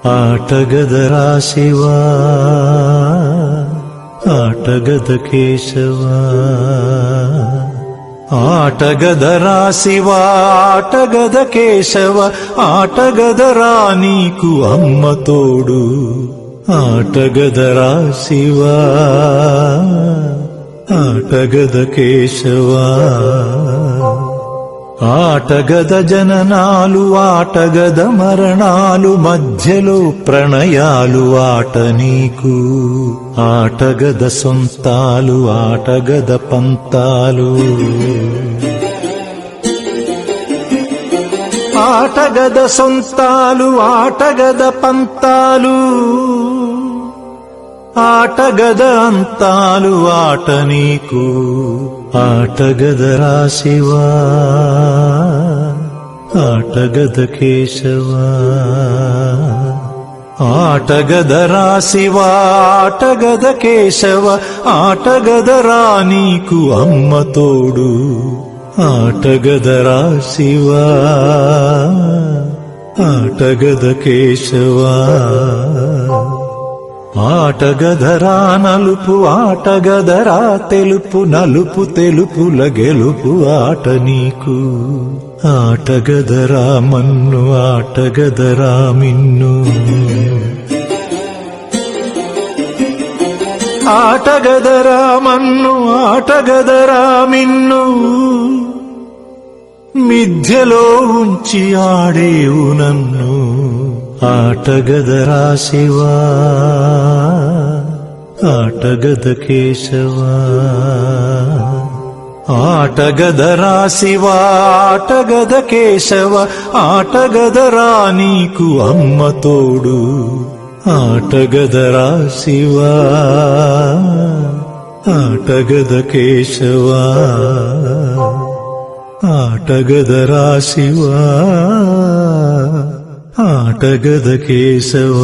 ಆಟಗದರಾ ಶಿವ ಆಟಗದ ಕೇಶವ ಆಟಗದರಾ ಶಿವ ಆಟಗದ ಕೇಶವ ಆಟಗದರಾ నీకు అమ్మ తోడు ఆటగదరా శివ ఆటగద కేశవ ఆటగద జననాలు ఆటగద మరణాలు మధ్యలో ప్రణయాలు ఆట నీకు ఆటగద సొంతాలు ఆటగద పంతాలు ఆటగద సొంతాలు ఆటగద పంతాలు ఆటగద అంతాలు ఆట నీకు ఆటగదరా శివ ఆటగద కేశవ ఆటగదరా శివ ఆటగద కేశవ ఆటగదరా నీకు అమ్మ తోడు ఆటగదరా శివ ఆటగద కేశవ ఆటగదరా నలుపు ఆటగదరా తెలుపు నలుపు తెలుపుల గెలుపు ఆట నీకు ఆటగదరా మన్ను ఆటగదరా మిన్ను ఆటగదరా మన్ను ఆటగదరా మిన్ను మిథ్యలో ఉంచి ఆడేవు నన్ను ఆటగదరా శివ ఆటగద కేశవ ఆటగదరా శివ ఆటగద కేశవ ఆటగదరా నీకు అమ్మ తోడు ఆటగదరా శివ ఆటగద కేశవ ఆటగదరా శివ ఆటగద కేశవ